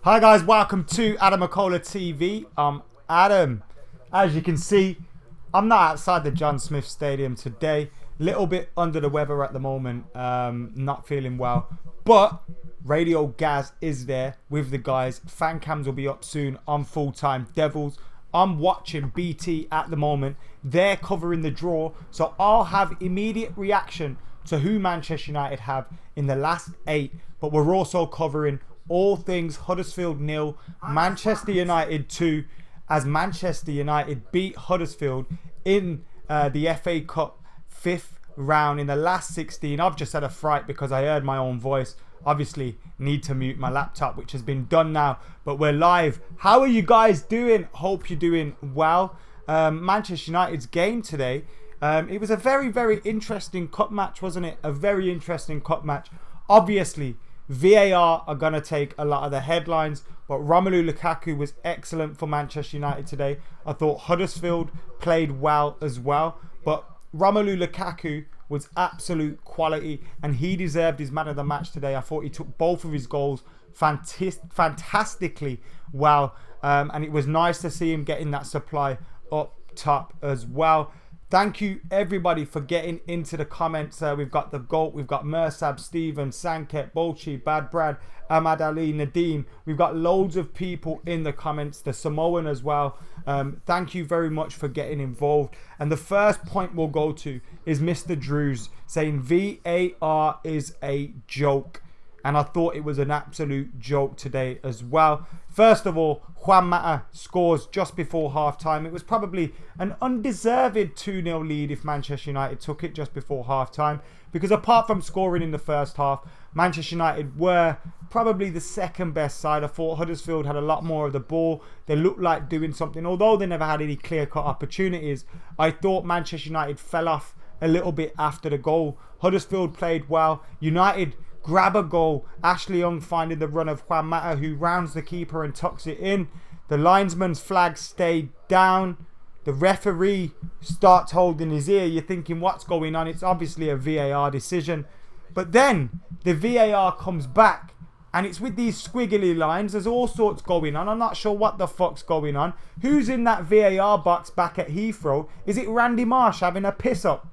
Hi guys, welcome to AdamMcKola TV. I'm Adam. As you can see, I'm not outside the John Smith Stadium today. Little bit under the weather at the moment, not feeling well. But Radio Gaz is there with the guys. Fan cams will be up soon on Full Time Devils. I'm watching BT at the moment. They're covering the draw, so I'll have immediate reaction to who Manchester United have in the last 8. But we're also covering all things Huddersfield 0, Manchester United 2, as Manchester United beat Huddersfield in the FA Cup 5th round in the last 16. I've just had a fright because I heard my own voice. Obviously need to mute my laptop, which has been done now, but we're live. How are you guys doing? Hope you're doing well. Manchester United's game today, it was a very, very interesting cup match, wasn't it? A very interesting cup match. Obviously VAR are going to take a lot of the headlines, but Romelu Lukaku was excellent for Manchester United today. I thought Huddersfield played well as well, but Romelu Lukaku was absolute quality and he deserved his man of the match today. I thought he took both of his goals fantastically well, and it was nice to see him getting that supply up top as well. Thank you everybody for getting into the comments. We've got the GOAT, we've got Mersab, Steven, Sanket, Bolchi, Bad Brad, Ahmad Ali, Nadeem. We've got loads of people in the comments, the Samoan as well. Thank you very much for getting involved. And the first point we'll go to is Mr. Drews saying VAR is a joke. And I thought it was an absolute joke today as well. First of all, Juan Mata scores just before half-time. It was probably an undeserved 2-0 lead if Manchester United took it just before half-time. Because apart from scoring in the first half, Manchester United were probably the second best side. I thought Huddersfield had a lot more of the ball. They looked like doing something. Although they never had any clear-cut opportunities, I thought Manchester United fell off a little bit after the goal. Huddersfield played well. United grab a goal. Ashley Young finding the run of Juan Mata, who rounds the keeper and tucks it in. The linesman's flag stayed down. The referee starts holding his ear. You're thinking, what's going on? It's obviously a VAR decision. But then the VAR comes back and it's with these squiggly lines. There's all sorts going on. I'm not sure what the fuck's going on. Who's in that VAR box back at Heathrow? Is it Randy Marsh having a piss up,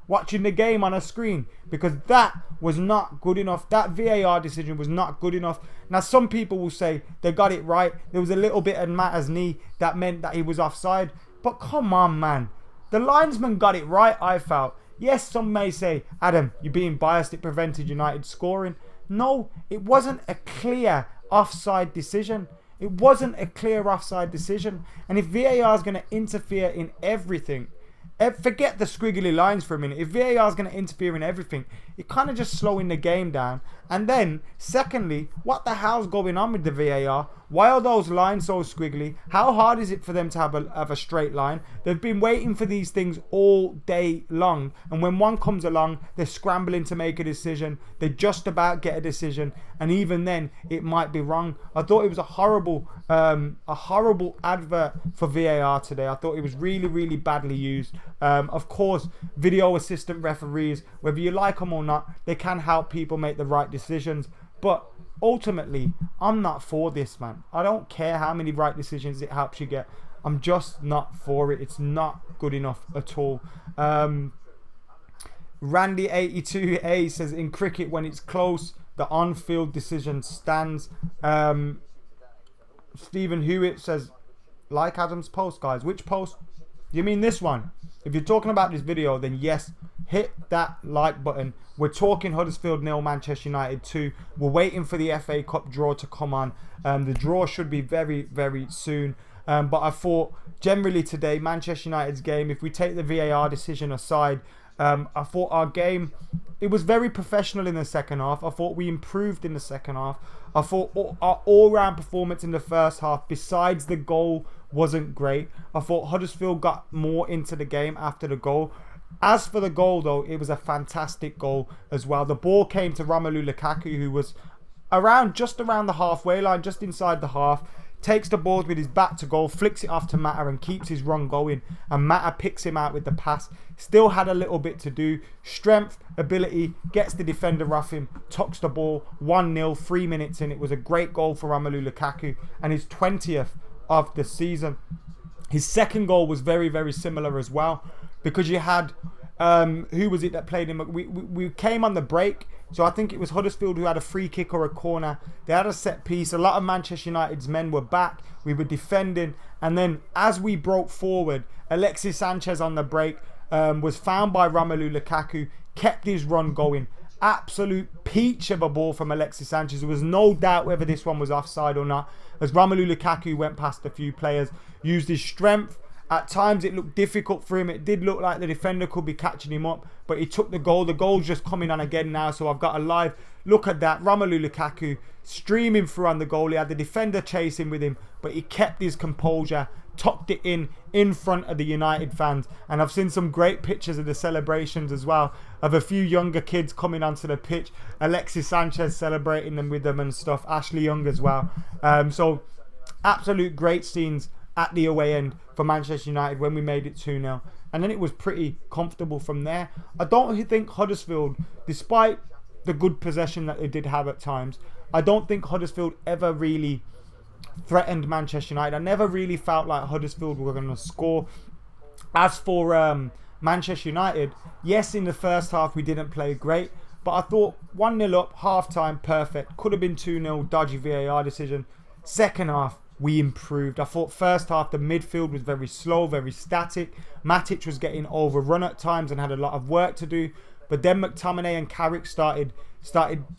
watching the game on a screen? Because that was not good enough. That VAR decision was not good enough. Now some people will say they got it right. There was a little bit of Mata's knee that meant that he was offside. But come on, man. The linesman got it right, I felt. Yes, some may say, Adam, you're being biased. It prevented United scoring. No, it wasn't a clear offside decision. It wasn't a clear offside decision. And if VAR is going to interfere in everything, forget the squiggly lines for a minute. If VAR is going to interfere in everything, it kind of just slowing the game down. And then, secondly, what the hell's going on with the VAR? Why are those lines so squiggly? How hard is it for them to have a straight line? They've been waiting for these things all day long. And when one comes along, they're scrambling to make a decision. They just about get a decision. And even then, it might be wrong. I thought it was a horrible advert for VAR today. I thought it was really, really badly used. Of course, video assistant referees, whether you like them or not, they can help people make the right decisions. But ultimately, I'm not for this, man. I don't care how many right decisions it helps you get. I'm just not for it. It's not good enough at all. Randy82A says, in cricket, when it's close, the on-field decision stands. Stephen Hewitt says, like Adam's post, guys. Which post? You mean this one? If you're talking about this video, then yes, hit that like button. We're talking Huddersfield 0, Manchester United 2. We're waiting for the FA Cup draw to come on. The draw should be very, very soon. But I thought generally today, Manchester United's game, if we take the VAR decision aside, I thought our game, it was very professional in the second half. I thought we improved in the second half. I thought our all-round performance in the first half, besides the goal, wasn't great. I thought Huddersfield got more into the game after the goal. As for the goal, though, it was a fantastic goal as well. The ball came to Romelu Lukaku, who was just around the halfway line, just inside the half. takes the ball with his back to goal, flicks it off to Mata and keeps his run going. And Mata picks him out with the pass. Still had a little bit to do. Strength, ability, gets the defender off him, tucks the ball, 1-0, 3 minutes in. It was a great goal for Romelu Lukaku and his 20th of the season. His second goal was very, very similar as well, because you had, who was it that played him? We came on the break. So I think it was Huddersfield who had a free kick or a corner. They had a set piece. A lot of Manchester United's men were back. We were defending. And then as we broke forward, Alexis Sanchez on the break was found by Romelu Lukaku, kept his run going. Absolute peach of a ball from Alexis Sanchez. There was no doubt whether this one was offside or not, as Romelu Lukaku went past a few players, used his strength. At times it looked difficult for him. It did look like the defender could be catching him up, but he took the goal. The goal's just coming on again now, so I've got a live look at that. Romelu Lukaku streaming through on the goal. He had the defender chasing with him, but he kept his composure, tucked it in front of the United fans. And I've seen some great pictures of the celebrations as well, of a few younger kids coming onto the pitch. Alexis Sanchez celebrating them with them and stuff. Ashley Young as well. So absolute great scenes at the away end for Manchester United when we made it 2-0. And then it was pretty comfortable from there. I don't think Huddersfield, despite the good possession that they did have at times, I don't think Huddersfield ever really threatened Manchester United. I never really felt like Huddersfield were going to score. As for Manchester United, yes, in the first half we didn't play great, but I thought 1-0 up, half-time, perfect. Could have been 2-0, dodgy VAR decision. Second half, we improved. I thought first half the midfield was very slow, very static. Matic was getting overrun at times and had a lot of work to do. But then McTominay and Carrick started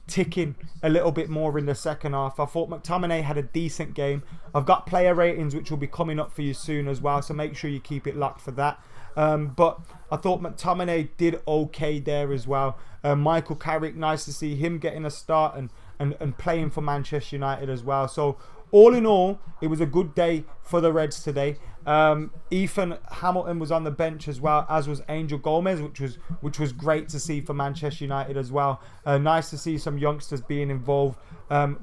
ticking a little bit more in the second half. I thought McTominay had a decent game. I've got player ratings which will be coming up for you soon as well, so make sure you keep it locked for that. But I thought McTominay did okay there as well. Michael Carrick, nice to see him getting a start and playing for Manchester United as well. So all in all, it was a good day for the Reds today. Ethan Hamilton was on the bench as well, as was Angel Gomez, which was great to see for Manchester United as well. Nice to see some youngsters being involved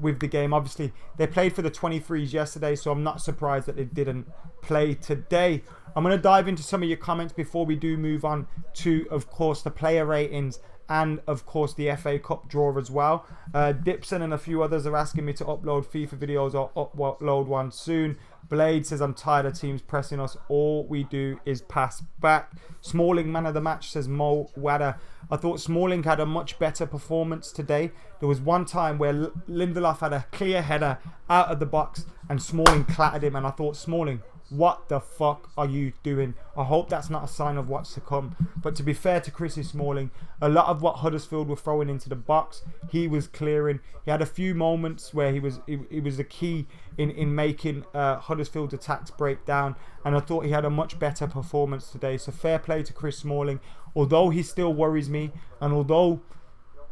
with the game. Obviously, they played for the 23s yesterday, so I'm not surprised that they didn't play today. I'm going to dive into some of your comments before we do move on to, of course, the player ratings and of course the FA Cup draw as well. Dipson and a few others are asking me to upload FIFA videos or upload one soon. Blade says, I'm tired of teams pressing us. All we do is pass back. Smalling, man of the match, says Mo Wada. I thought Smalling had a much better performance today. There was one time where Lindelof had a clear header out of the box and Smalling clattered him, and I thought, Smalling, what the fuck are you doing? I hope that's not a sign of what's to come. But to be fair to Chrissy Smalling, a lot of what Huddersfield were throwing into the box, he was clearing. He had a few moments where he was the key in making Huddersfield's attacks break down. And I thought he had a much better performance today. So fair play to Chris Smalling. Although he still worries me, and although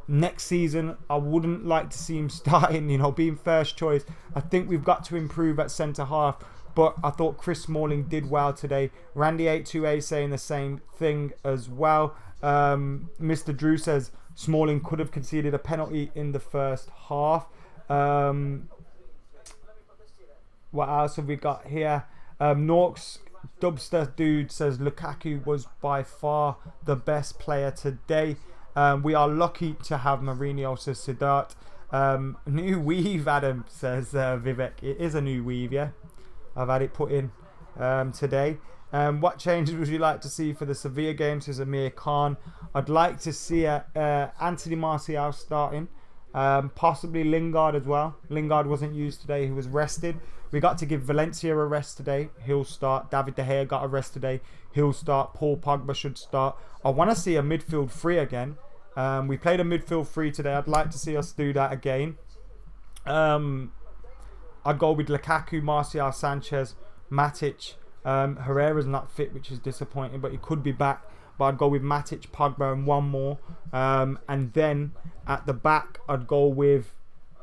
next season I wouldn't like to see him starting, being first choice, I think we've got to improve at centre half. But I thought Chris Smalling did well today. Randy82A saying the same thing as well. Mr. Drew says Smalling could have conceded a penalty in the first half. What else have we got here? Norks Dubster Dude says Lukaku was by far the best player today. We are lucky to have Mourinho, says Siddharth. New weave, Adam, says Vivek. It is a new weave, yeah. I've had it put in today. What changes would you like to see for the Sevilla game, says Amir Khan? I'd like to see Anthony Martial starting. Possibly Lingard as well. Lingard wasn't used today. He was rested. We got to give Valencia a rest today. He'll start. David De Gea got a rest today. He'll start. Paul Pogba should start. I want to see a midfield three again. We played a midfield three today. I'd like to see us do that again. I'd go with Lukaku, Martial, Sanchez, Matic. Herrera's not fit, which is disappointing, but he could be back. But I'd go with Matic, Pogba, and one more. And then at the back, I'd go with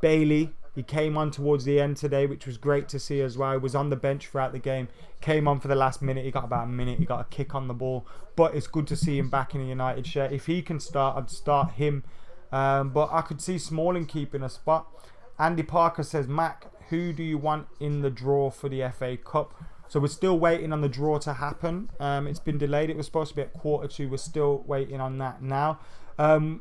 Bailey. He came on towards the end today, which was great to see as well. He was on the bench throughout the game. Came on for the last minute. He got about a minute. He got a kick on the ball. But it's good to see him back in a United shirt. If he can start, I'd start him. But I could see Smalling keeping a spot. Andy Parker says, Mac, who do you want in the draw for the FA Cup? So we're still waiting on the draw to happen. It's been delayed. It was supposed to be at 1:45. We're still waiting on that now.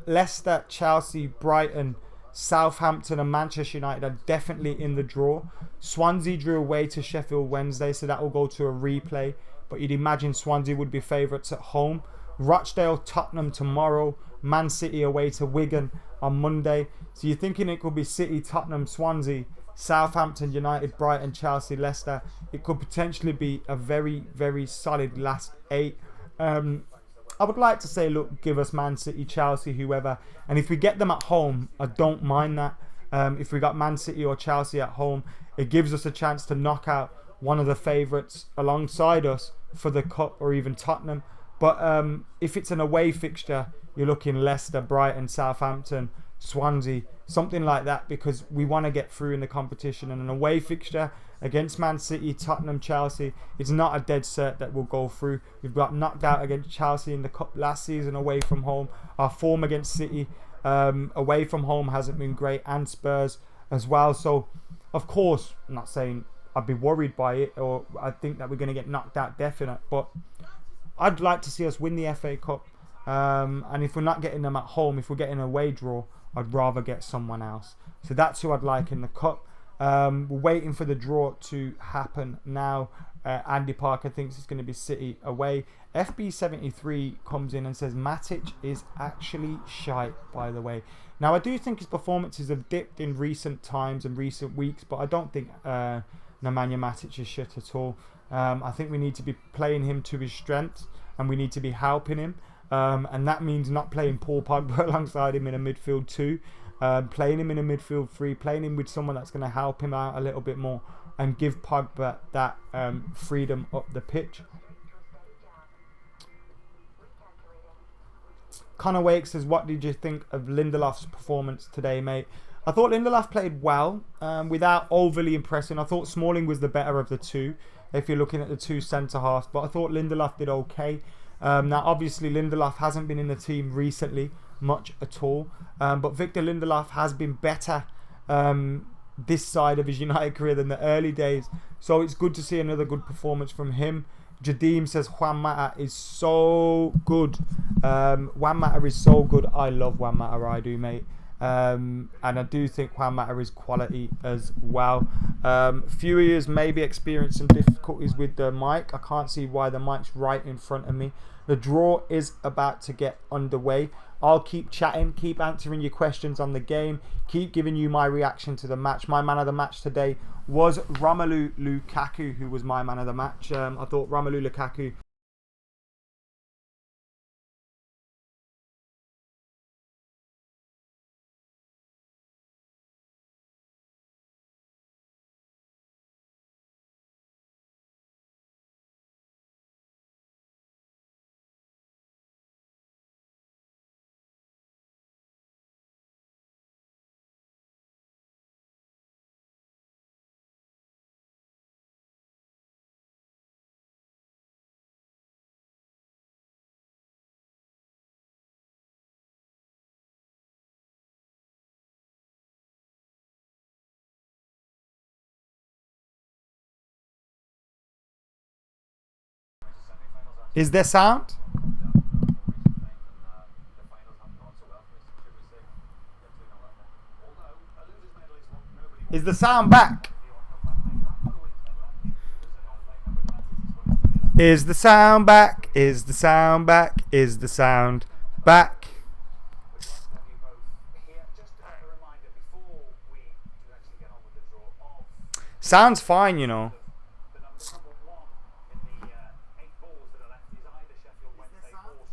Leicester, Chelsea, Brighton, Southampton and Manchester United are definitely in the draw. Swansea drew away to Sheffield Wednesday, so that will go to a replay. But you'd imagine Swansea would be favourites at home. Rochdale, Tottenham tomorrow. Man City away to Wigan on Monday. So you're thinking it could be City, Tottenham, Swansea, Southampton, United, Brighton, Chelsea, Leicester. It could potentially be a very, very solid last 8. I would like to say, look, give us Man City, Chelsea, whoever. And if we get them at home, I don't mind that. If we got Man City or Chelsea at home, it gives us a chance to knock out one of the favourites alongside us for the Cup, or even Tottenham. But if it's an away fixture, you're looking Leicester, Brighton, Southampton, Swansea, something like that, because we want to get through in the competition. And an away fixture against Man City, Tottenham, Chelsea, it's not a dead cert that we'll go through. We've got knocked out against Chelsea in the Cup last season away from home. Our form against City away from home hasn't been great, and Spurs as well. So, of course, I'm not saying I'd be worried by it, or I think that we're going to get knocked out definite, but I'd like to see us win the FA Cup. And if we're not getting them at home, if we're getting an away draw, I'd rather get someone else. So that's who I'd like in the Cup. We're waiting for the draw to happen now. Andy Parker thinks it's going to be City away. FB73 comes in and says Matic is actually shite, by the way. Now, I do think his performances have dipped in recent times and recent weeks, but I don't think Nemanja Matic is shit at all. I think we need to be playing him to his strengths, and we need to be helping him. And that means not playing Paul Pogba alongside him in a midfield 2, playing him in a midfield 3, playing him with someone that's going to help him out a little bit more and give Pogba that freedom up the pitch. Connor Wake says, what did you think of Lindelof's performance today, mate? I thought Lindelof played well, without overly impressing. I thought Smalling was the better of the two, if you're looking at the two centre-halves, but I thought Lindelof did okay. Now, obviously, Lindelof hasn't been in the team recently, much at all. But Victor Lindelof has been better this side of his United career than the early days. So it's good to see another good performance from him. Jadim says Juan Mata is so good. Juan Mata is so good. I love Juan Mata, I do, mate. And I do think Juan Mata is quality as well. Furious maybe experienced some difficulties with the mic. I can't see why the mic's right in front of me. The draw is about to get underway. I'll keep chatting, keep answering your questions on the game, keep giving you my reaction to the match. My man of the match today was Romelu Lukaku, who was my man of the match. I thought Romelu Lukaku Is there sound? Is the sound back? Is the sound back? Is the sound back? Is the sound back? Sounds fine, you know.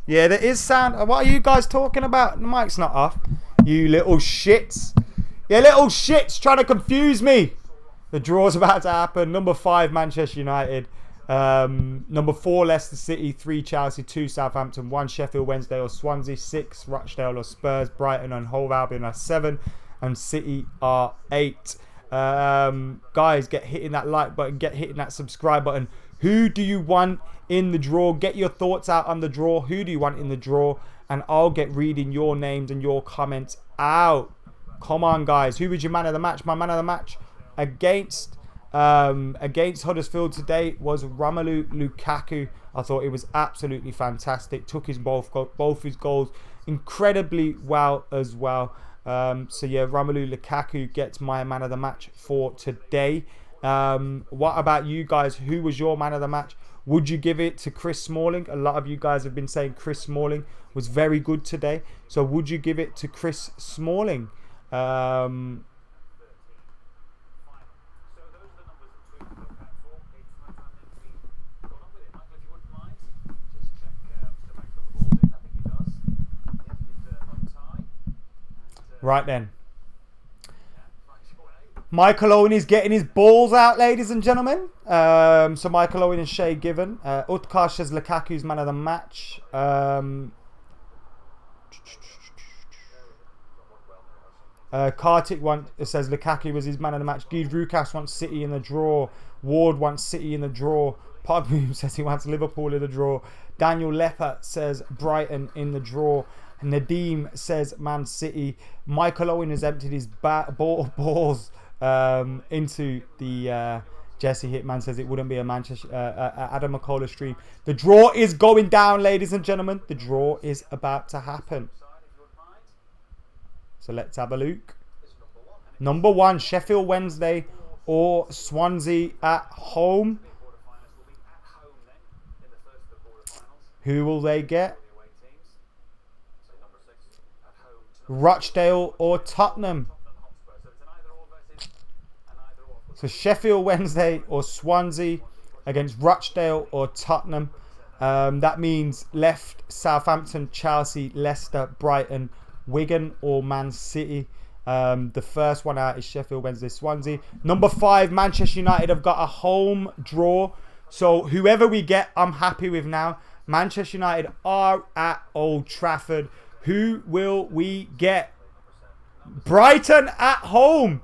Yeah, there is sound. What are you guys talking about? The mic's not off. You little shits. You little shits trying to confuse me. The draw's about to happen. Number 5, Manchester United. Number 4, Leicester City. 3, Chelsea. 2, Southampton. 1, Sheffield Wednesday or Swansea. 6, Rochdale or Spurs. Brighton and Hove Albion are 7. And City are 8. Guys, get hitting that like button. Get hitting that subscribe button. Who do you want in the draw? Get your thoughts out on the draw. Who do you want in the draw? And I'll get reading your names and your comments out. Come on, guys. Who was your man of the match? My man of the match against Huddersfield today was Romelu Lukaku. I thought it was absolutely fantastic. Took his both his goals incredibly well as well. So yeah, Romelu Lukaku gets my man of the match for today. What about you guys? Who was your man of the match? Would you give it to Chris Smalling? A lot of you guys have been saying Chris Smalling was very good today. So would you give it to Chris Smalling? Right then. Michael Owen is getting his balls out, ladies and gentlemen. So Michael Owen and Shay Given. Utkar says Lukaku's man of the match. Kartik says Lukaku was his man of the match. Guy Rukas wants City in the draw. Ward wants City in the draw. Pogba says he wants Liverpool in the draw. Daniel Lepper says Brighton in the draw. Nadeem says Man City. Michael Owen has emptied his balls into the Jesse Hitman says it wouldn't be a Manchester AdamMcKola stream. The draw is going down, ladies and gentlemen. The draw is about to happen. So let's have a look. Number 1, Sheffield Wednesday or Swansea at home. Who will they get? Rochdale or Tottenham. So Sheffield Wednesday or Swansea against Rochdale or Tottenham. That means left Southampton, Chelsea, Leicester, Brighton, Wigan or Man City. The first one out is Sheffield Wednesday, Swansea. Number 5, Manchester United have got a home draw. So whoever we get, I'm happy with now. Manchester United are at Old Trafford. Who will we get? Brighton at home.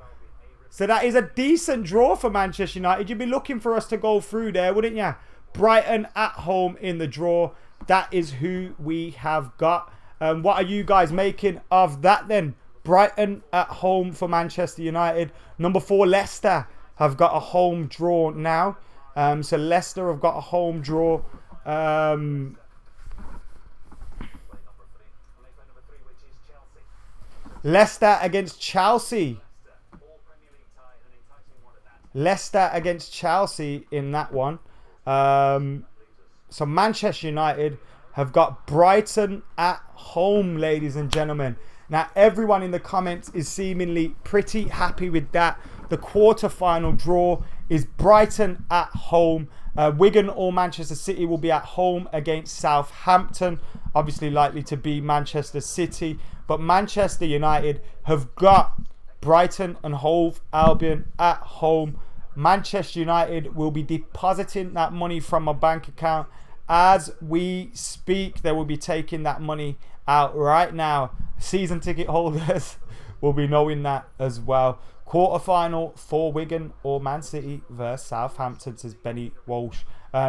So that is a decent draw for Manchester United. You'd be looking for us to go through there, wouldn't you? Brighton at home in the draw. That is who we have got. What are you guys making of that then? Brighton at home for Manchester United. Number 4, Leicester have got a home draw now. So Leicester have got a home draw. Leicester against Chelsea. Leicester against Chelsea in that one. So Manchester United have got Brighton at home, ladies and gentlemen. Now, everyone in the comments is seemingly pretty happy with that. The quarter-final draw is Brighton at home. Wigan or Manchester City will be at home against Southampton. Obviously likely to be Manchester City. But Manchester United have got Brighton and Hove Albion at home. Manchester United will be depositing that money from a bank account as we speak. They will be taking that money out right now. Season ticket holders will be knowing that as well. Quarterfinal for Wigan or Man City versus Southampton, says Benny Walsh.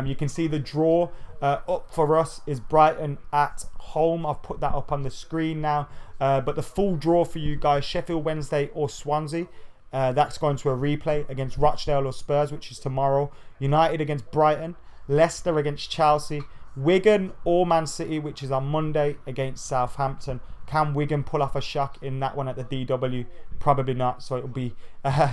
You can see the draw up for us is Brighton at home. I've put that up on the screen now. But the full draw for you guys, Sheffield Wednesday or Swansea. That's going to a replay against Rochdale or Spurs, which is tomorrow. United against Brighton. Leicester against Chelsea. Wigan or Man City, which is on Monday against Southampton. Can Wigan pull off a shock in that one at the DW? Probably not. So it'll be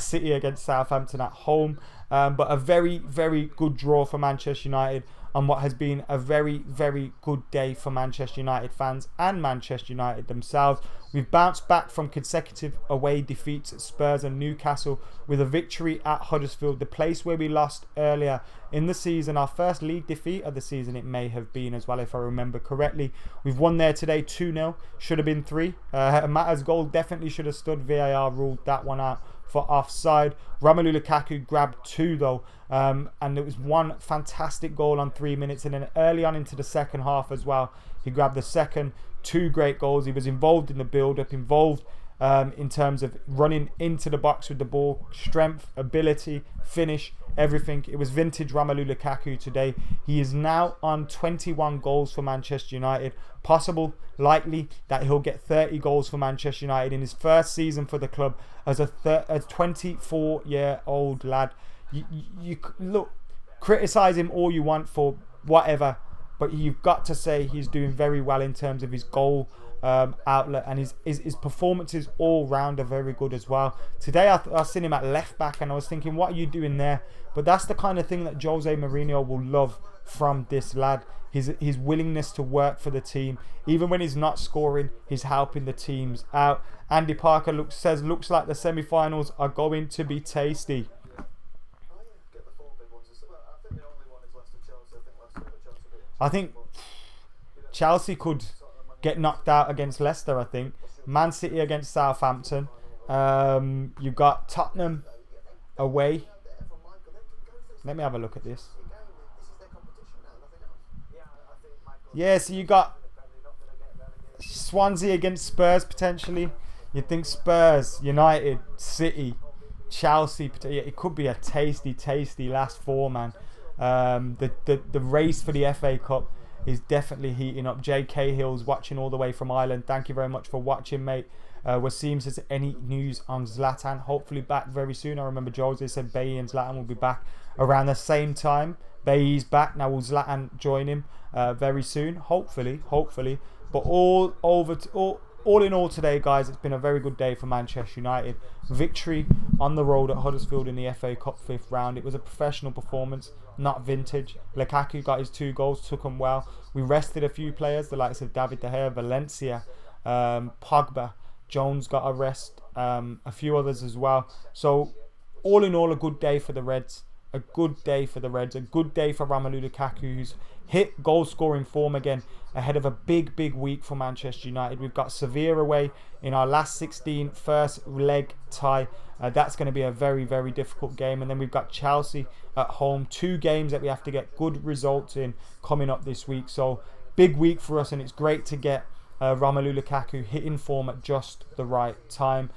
City against Southampton at home. But a very, very good draw for Manchester United on what has been a very, very good day for Manchester United fans and Manchester United themselves. We've bounced back from consecutive away defeats at Spurs and Newcastle with a victory at Huddersfield, the place where we lost earlier in the season. Our first league defeat of the season, it may have been as well, if I remember correctly. We've won there today 2-0. Should have been 3. Matta's goal definitely should have stood. VAR ruled that one out for offside. Romelu Lukaku grabbed 2 though, and it was one fantastic goal on 3 minutes, and then early on into the second half as well, he grabbed the second. 2 great goals. He was involved in the build-up, involved in terms of running into the box with the ball, strength, ability, finish, everything. It was vintage Romelu Lukaku today. He is now on 21 goals for Manchester United. Possible, likely, that he'll get 30 goals for Manchester United in his first season for the club as a 24-year-old lad. You look, criticise him all you want for whatever, but you've got to say he's doing very well in terms of his goal outlet, and his performances all round are very good as well. Today I seen him at left back and I was thinking, what are you doing there? But that's the kind of thing that Jose Mourinho will love from this lad. His willingness to work for the team. Even when he's not scoring, he's helping the teams out. Andy Parker looks like the semi-finals are going to be tasty. I think Chelsea could get knocked out against Leicester, I think. Man City against Southampton. You've got Tottenham away. Let me have a look at this. Yeah, so you got Swansea against Spurs potentially. You think Spurs, United, City, Chelsea. It could be a tasty last four, man. The race for the FA Cup is definitely heating up. J Cahill's watching all the way from Ireland. Thank you very much for watching, mate. Wasim says, any news on Zlatan? Hopefully back very soon. I remember Jose said Bailly and Zlatan will be back around the same time. Bailly's back now. Will Zlatan join him very soon? Hopefully. But all in all today, guys, it's been a very good day for Manchester United. Victory on the road at Huddersfield in the FA Cup 5th round. It was a professional performance, not vintage. Lukaku got his 2 goals, took them well. We rested a few players, the likes of David De Gea, Valencia, Pogba. Jones got a rest, a few others as well. So all in all, a good day for the Reds. A good day for the Reds. A good day for Romelu Lukaku, who's hit goal-scoring form again ahead of a big week for Manchester United. We've got Sevilla away in our last 16, first leg tie. That's going to be a very difficult game. And then we've got Chelsea at home. 2 games that we have to get good results in coming up this week. So big week for us, and it's great to get Romelu Lukaku hitting form at just the right time.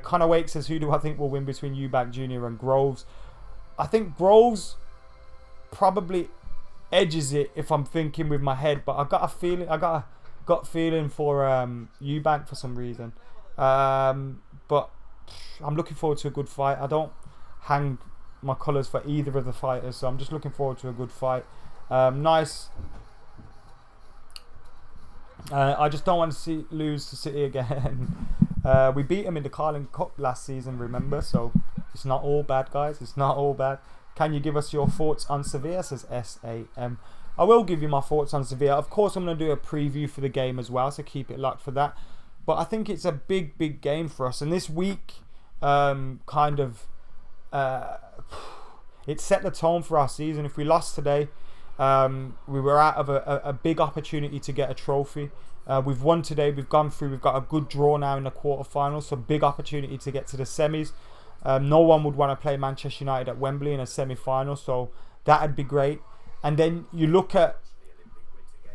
Connor Wake says, who do I think will win between Eubank Jr. and Groves? I think Groves probably edges it if I'm thinking with my head, but I got a gut feeling for Eubank for some reason. But I'm looking forward to a good fight. I don't hang my colours for either of the fighters, so I'm just looking forward to a good fight. Nice. I just don't want to lose to City again. We beat them in the Carling Cup last season, remember? So it's not all bad, guys. It's not all bad. Can you give us your thoughts on Sevilla? Says SAM. I will give you my thoughts on Sevilla. Of course, I'm going to do a preview for the game as well, so keep it locked for that. But I think it's a big game for us. And this week, it set the tone for our season. If we lost today, we were out of a big opportunity to get a trophy. We've won today. We've gone through. We've got a good draw now in the quarterfinals. So big opportunity to get to the semis. No one would want to play Manchester United at Wembley in a semi-final, so that'd be great. And then you look at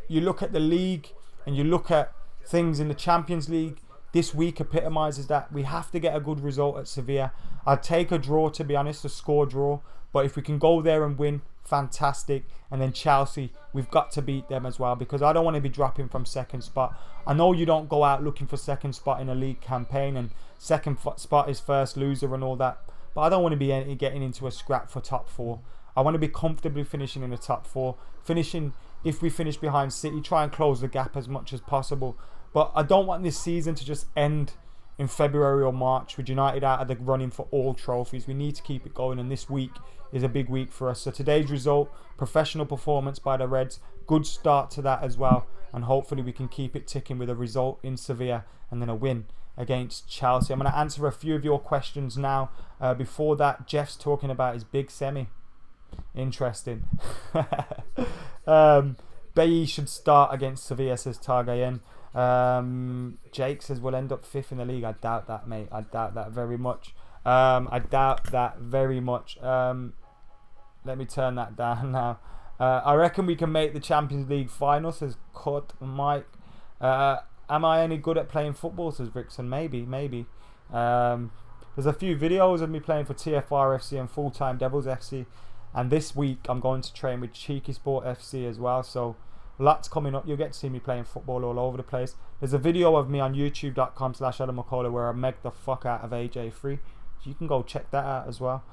the league, and you look at things in the Champions League. This week epitomises that. We have to get a good result at Sevilla. I'd take a draw, to be honest, a score draw. But if we can go there and win, fantastic. And then Chelsea, we've got to beat them as well, because I don't want to be dropping from second spot. I know you don't go out looking for second spot in a league campaign, and second spot is first loser and all that. But I don't want to be getting into a scrap for top 4. I want to be comfortably finishing in the top 4. Finishing, if we finish behind City, try and close the gap as much as possible. But I don't want this season to just end in February or March with United out of the running for all trophies. We need to keep it going, and this week is a big week for us. So today's result, professional performance by the Reds, good start to that as well, and hopefully we can keep it ticking with a result in Sevilla and then a win against Chelsea. I'm going to answer a few of your questions now. Before that, Jeff's talking about his big semi. Interesting. Bailly should start against Sevilla, says Targayen. Jake says we'll end up 5th in the league. I doubt that, mate. I doubt that very much. Let me turn that down now. I reckon we can make the Champions League final, says Cut Mike. Am I any good at playing football, says Rickson? Maybe. There's a few videos of me playing for TFR FC and Full Time Devils FC. And this week I'm going to train with Cheeky Sport FC as well. So lots coming up. You'll get to see me playing football all over the place. There's a video of me on youtube.com/AdamMcKola where I make the fuck out of AJ3. So you can go check that out as well.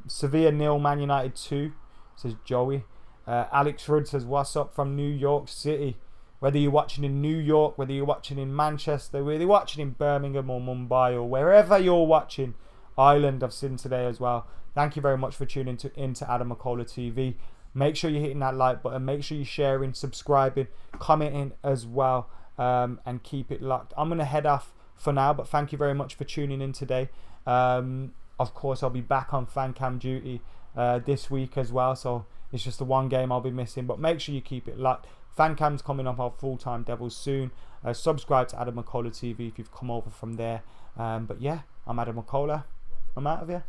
Sevilla 0, Man United 2, says Joey. Alex Rudd says, what's up from New York City? Whether you're watching in New York, whether you're watching in Manchester, whether you're watching in Birmingham or Mumbai or wherever you're watching, Ireland I've seen today as well. Thank you very much for tuning into Adam McKola TV. Make sure you're hitting that like button. Make sure you're sharing, subscribing, commenting as well, and keep it locked. I'm going to head off for now, but thank you very much for tuning in today. Of course, I'll be back on fan cam duty this week as well, so it's just the one game I'll be missing, but make sure you keep it locked. Fan cam's coming up our Full Time Devils soon. Subscribe to Adam McKola TV if you've come over from there. But yeah, I'm Adam McKola. I'm out of here.